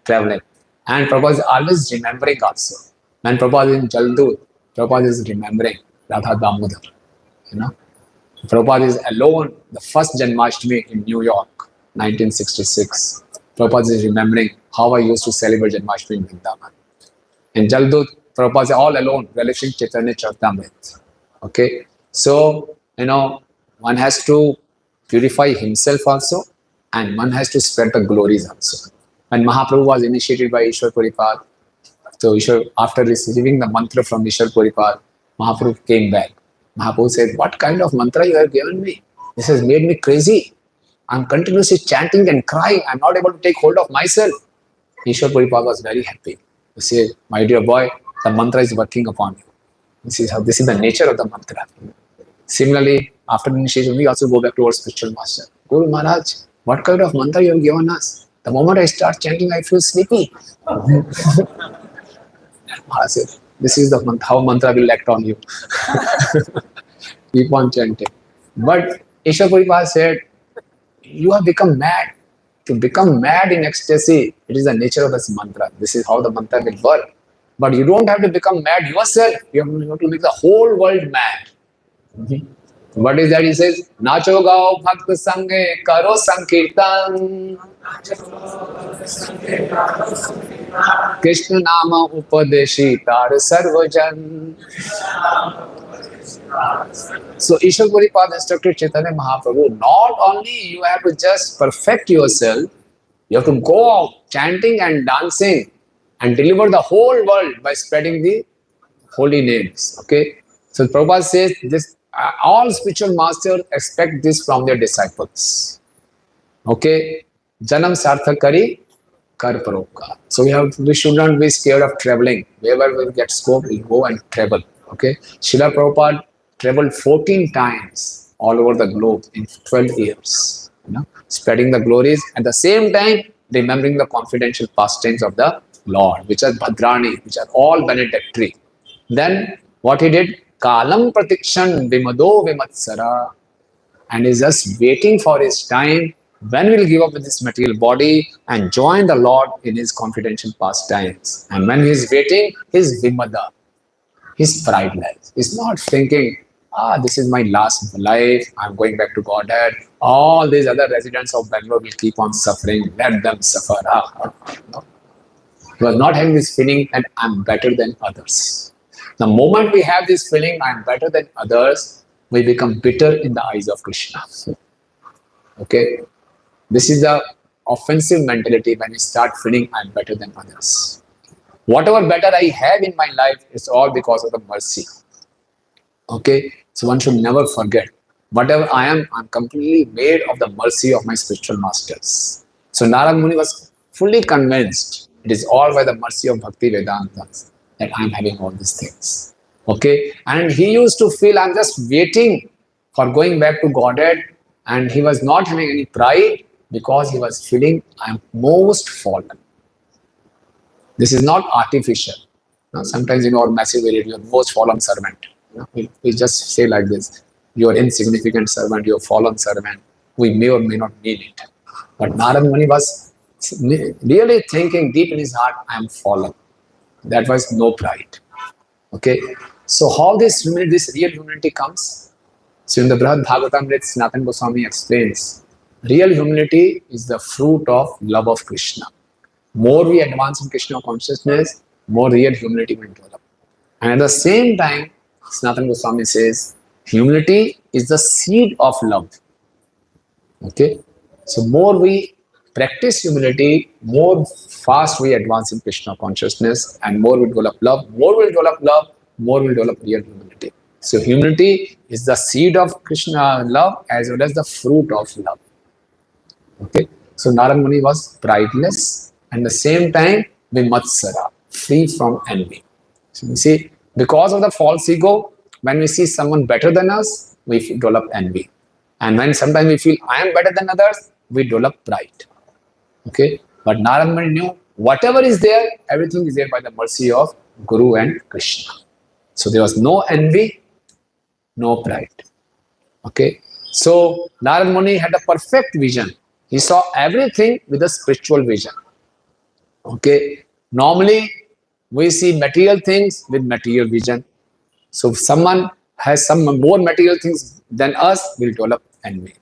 And Prabhupada is always remembering also. When Prabhupada is in Jaldut, Prabhupada is remembering Radha Damodar. Prabhupada is alone, the first Janmashtami in New York, 1966. Prabhupada is remembering how I used to celebrate Janmashtami in Vrindavan. In Jaldut, Prabhupada is all alone, relishing Chaitanya Charitamrita. Okay, so, one has to purify himself also, and one has to spread the glories also. When Mahaprabhu was initiated by Ishwar Puripad, so after receiving the mantra from Ishwar Puripad, Mahaprabhu came back. Mahaprabhu said, what kind of mantra you have given me? This has made me crazy. I'm continuously chanting and crying. I'm not able to take hold of myself. Ishwar Puripad was very happy. He said, my dear boy, the mantra is working upon you. This is the nature of the mantra. Similarly, after initiation, we also go back to our spiritual master. Guru Maharaj, what kind of mantra you have given us? The moment I start chanting, I feel sleepy. Maharaj said, this is the mantra, how mantra will act on you. Keep on chanting. But Ishwar Puripad said, you have become mad. To become mad in ecstasy, it is the nature of this mantra. This is how the mantra will work. But you don't have to become mad yourself. You have to make the whole world mad. What is that? He says, Nacho gao bhakt sange karo sankirtan. Krishna nama upadeshi tar sarvajan. So Ishwar Puripad instructed Chaitanya Mahaprabhu, not only you have to just perfect yourself, You have to go out chanting and dancing and deliver the whole world by spreading the holy names. Okay. So Prabhupada says this all spiritual masters expect this from their disciples. Okay. Janam sarthak kari kar paropkar. So we should not be scared of traveling. Wherever we get scope, we go and travel. Okay. Srila Prabhupada traveled 14 times all over the globe in 12 years. Spreading the glories at the same time remembering the confidential pastimes of the Lord, which are Bhadrani, which are all benedictory. Then what he did? Kalam pratikshan vimado vimatsara, and is just waiting for his time when we will give up with this material body and join the Lord in his confidential pastimes. And when he is waiting, his vimada, his prideless. He's not thinking, this is my last life, I'm going back to Godhead. All these other residents of Bangalore will keep on suffering, let them suffer. No. He was not having this feeling that I'm better than others. The moment we have this feeling, I'm better than others, we become bitter in the eyes of Krishna. Okay? This is the offensive mentality when we start feeling I'm better than others. Whatever better I have in my life, it's all because of the mercy. Okay? So one should never forget, whatever I am, I'm completely made of the mercy of my spiritual masters. So Narad Muni was fully convinced it is all by the mercy of Bhakti Vedanta that I'm having all these things. Okay? And he used to feel I'm just waiting for going back to Godhead, and he was not having any pride because he was feeling I'm most fallen. This is not artificial. Sometimes in our message we read, you're most fallen servant. We just say like this, you're insignificant servant, you're fallen servant. We may or may not mean it. But Narad Muni was really thinking deep in his heart, I am fallen. That was no pride. Okay. So how this real humility comes? So in the Brihad Bhagavatamrita, Sanatana Goswami explains, real humility is the fruit of love of Krishna. More we advance in Krishna consciousness, more real humility will develop. And at the same time, Sanatana Goswami says, humility is the seed of love. Okay? So more we practice humility, more fast we advance in Krishna consciousness, and more we develop love, more we develop love, more we develop real humility. So humility is the seed of Krishna love as well as the fruit of love. Okay? So Narad Muni was prideless and at the same time vimatsara, free from envy. So you see, because of the false ego, when we see someone better than us, we develop envy. And when sometimes we feel I am better than others, we develop pride. Okay? But Narad Muni knew whatever is there, everything is there by the mercy of Guru and Krishna. So there was no envy, no pride. Okay? So Narad Muni had a perfect vision. He saw everything with a spiritual vision. Okay? Normally, we see material things with material vision. So if someone has some more material things than us, we'll develop envy.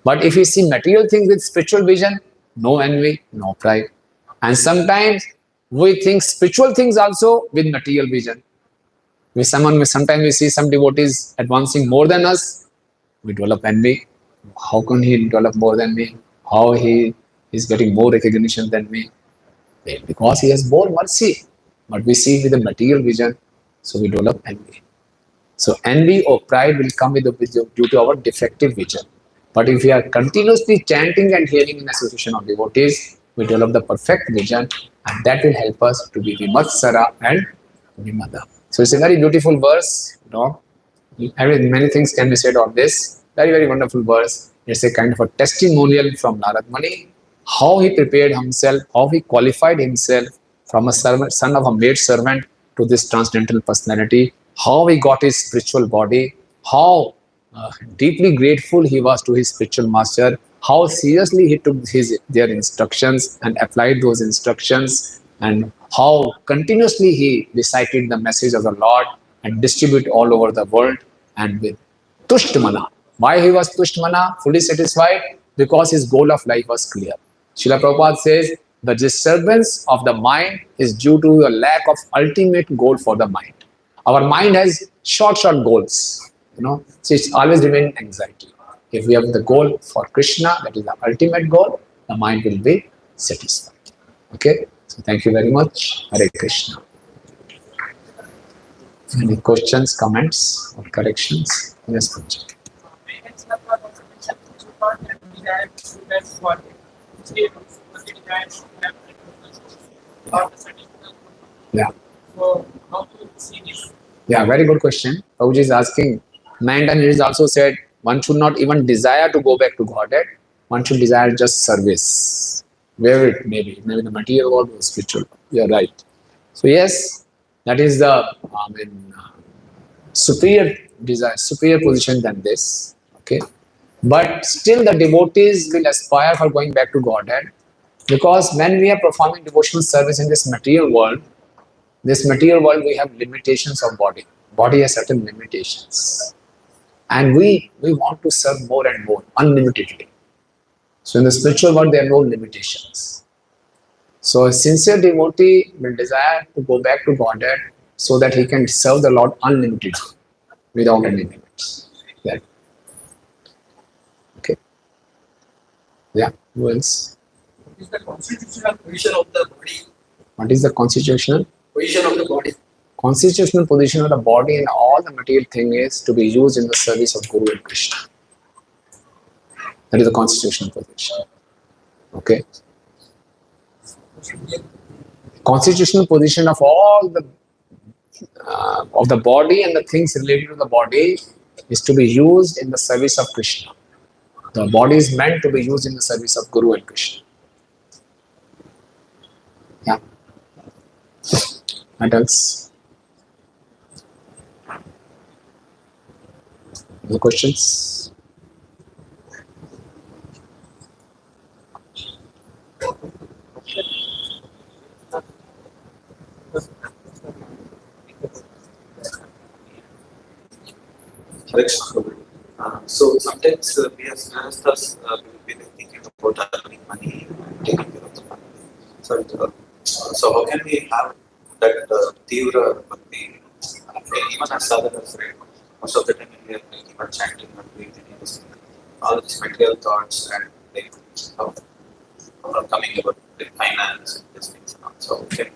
But if we see material things with spiritual vision, no envy, no pride. And sometimes we think spiritual things also with material vision. Sometimes we see some devotees advancing more than us, we develop envy. How can he develop more than me? How he is getting more recognition than me? Because he has more mercy. But we see with the material vision, so we develop envy. So envy or pride will come due to our defective vision. But if we are continuously chanting and hearing in association of devotees, we develop the perfect vision, and that will help us to be Vimatsara and Vimada. So it's a very beautiful verse. Many things can be said on this. Very, very wonderful verse. It's a kind of a testimonial from Narad Muni, how he prepared himself, how he qualified himself from a son of a maid servant to this transcendental personality, how he got his spiritual body, how deeply grateful he was to his spiritual master, how seriously he took their instructions and applied those instructions, and how continuously he recited the message of the Lord and distributed all over the world, and with Tushtmana. Why he was Tushtmana, fully satisfied? Because his goal of life was clear. Srila Prabhupada says, the disturbance of the mind is due to a lack of ultimate goal for the mind. Our mind has short goals, so it's always remain anxiety. If we have the goal for Krishna, that is the ultimate goal, the mind will be satisfied. Okay, so thank you very much. Hare Krishna. Any questions, comments, or corrections? Yes, Pancha. Yeah. So, how to see this? Yeah, very good question. Prabhuji is asking, and it is also said one should not even desire to go back to Godhead. One should desire just service, wherever it may be, maybe the material world or spiritual world. You are right. So yes, that is the superior desire, superior position than this. Okay, but still the devotees will aspire for going back to Godhead, because when we are performing devotional service in this material world, we have limitations of body. Body has certain limitations. And we want to serve more and more, unlimitedly. So in the spiritual world, there are no limitations. So a sincere devotee will desire to go back to Godhead so that he can serve the Lord unlimitedly, without any limits. Yeah. Okay. Yeah. Who else? What is the constitutional position of the body? What is the constitutional? Position of the body. Constitutional position of the body and all the material thing is to be used in the service of Guru and Krishna. That is the constitutional position. Okay. Constitutional position of all the body and the things related to the body is to be used in the service of Krishna. The body is meant to be used in the service of Guru and Krishna. Yeah. What else? No questions? So sometimes we as ministers will be thinking about earning money, taking care of the family. So how can we have that Tivra Bhakti, even as sadhakas, right? Most of the time we are even chanting and breathing, all these material thoughts and like coming about the finance and these things and all. So okay.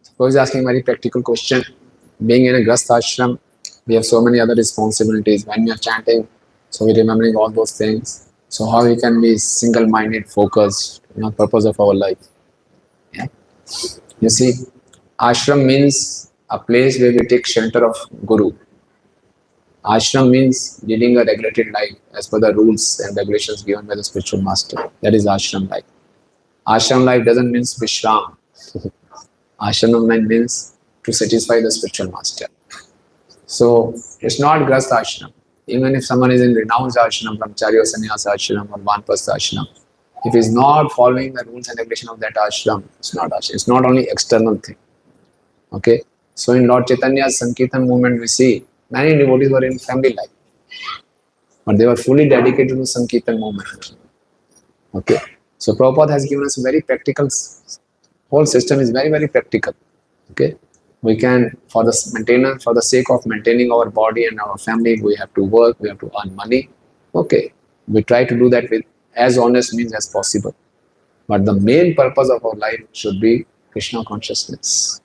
So he's asking a very practical question. Being in a Grastha ashram, we have so many other responsibilities. When we are chanting, so we're remembering all those things. So how we can be single-minded, focused, purpose of our life. Yeah. You see, ashram means a place where we take shelter of Guru. Ashram means leading a regulated life as per the rules and regulations given by the spiritual master. That is ashram life. Ashram life doesn't mean Vishram. Ashram life means to satisfy the spiritual master. So it's not Grastha ashram. Even if someone is in renounced ashram, brahmacharya or sannyasa ashram or vanprastha ashram, if he is not following the rules and regulations of that ashram, it's not ashram. It's not only external thing. Okay. So in Lord Chaitanya's Sankirtan movement, we see many devotees were in family life, but they were fully dedicated to the Sankirtan movement. Okay. So Prabhupada has given us very practical, whole system is very, very practical. Okay. We can, for the maintenance, for the sake of maintaining our body and our family, we have to work, we have to earn money. Okay. We try to do that with as honest means as possible. But the main purpose of our life should be Krishna consciousness.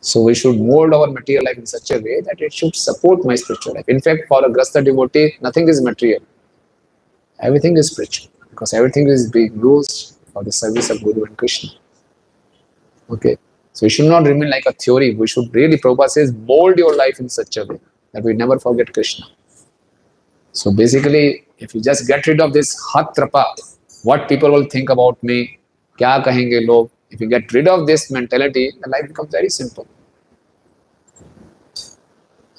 So we should mold our material life in such a way that it should support my spiritual life. In fact, for a Grastha devotee, nothing is material. Everything is spiritual, because everything is being used for the service of Guru and Krishna. Okay. So it should not remain like a theory. We should really, Prabhupada says, mold your life in such a way that we never forget Krishna. So basically, if you just get rid of this hatrapa, what people will think about me, kya kahenge log, if you get rid of this mentality, the life becomes very simple.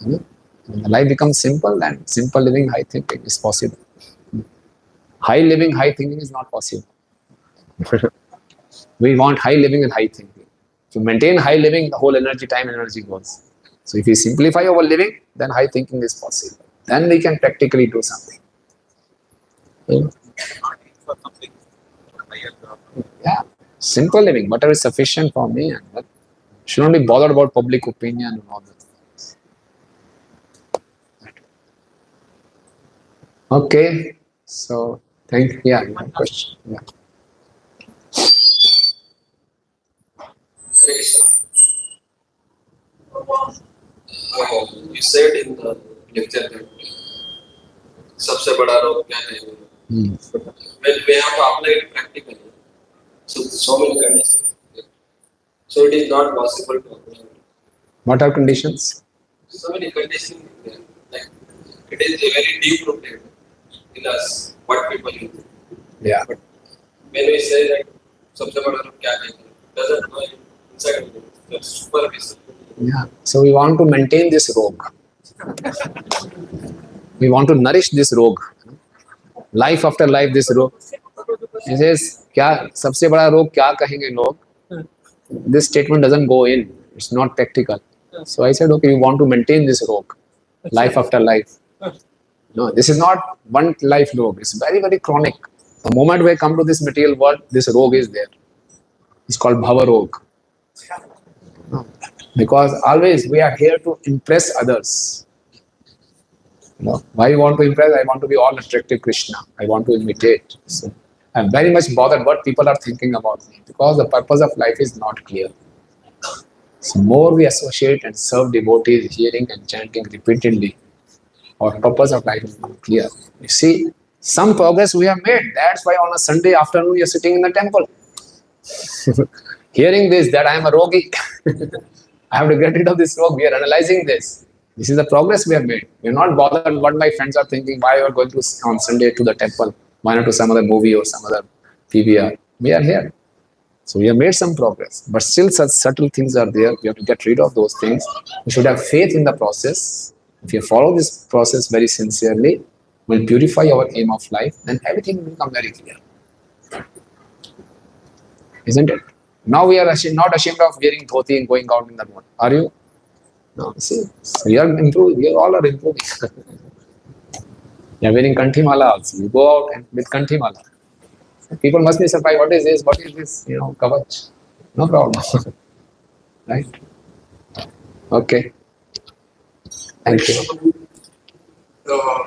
When the life becomes simple, then simple living, high thinking is possible. High living, high thinking is not possible. We want high living and high thinking. To maintain high living, the whole energy, time and energy goes. So if we simplify our living, then high thinking is possible. Then we can practically do something. Yeah, simple living, whatever is sufficient for me. And should not be bothered about public opinion and all that. Okay, so Question. Yeah. Hare Krishna. You said in the lecture that सबसे बड़ा रोग क्या है? When we have to apply it practically, so many conditions. So it is not possible to apply. What are conditions? So many conditions. Like it is a very deep rooted in us. What people use. Yeah. But when we say that सबसे बड़ा रोग क्या है, doesn't know inside of it. That's super basic. Yeah. So we want to maintain this rogue. We want to nourish this rogue. Life after life, this rogue. He says, क्या सबसे बड़ा रोग क्या कहेंगे लोग? This statement doesn't go in. It's not practical. So I said, okay, we want to maintain this rogue, life after life. No, this is not one life rogue. It's very, very chronic. The moment we come to this material world, this rogue is there. It's called bhava rogue. Because always we are here to impress others. Why you want to impress? I want to be all attractive Krishna. I want to imitate. So I'm very much bothered what people are thinking about me because the purpose of life is not clear. So more we associate and serve devotees, hearing and chanting repeatedly, our purpose of life is not clear. You see, some progress we have made. That's why on a Sunday afternoon you're sitting in the temple. Hearing this, that I am a rogi. I have to get rid of this rogue. We are analyzing this. This is the progress we have made. We are not bothered what my friends are thinking. Why you are going to on Sunday to the temple? Why not to some other movie or some other PVR? We are here. So we have made some progress. But still such subtle things are there. We have to get rid of those things. We should have faith in the process. If you follow this process very sincerely, will purify our aim of life, then everything will become very clear. Isn't it? Now we are not ashamed of wearing dhoti and going out in the morning. Are you? No. See, so we are improving. We all are improving. You are wearing kanthimala also. You go out and with kanthimala. People must be surprised. What is this? What is this? Kavach. No problem. Right? Okay. Thank you.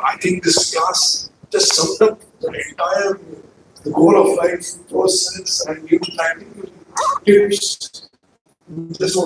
I think this class just summed up the goal of life, process, and new practical tips. Just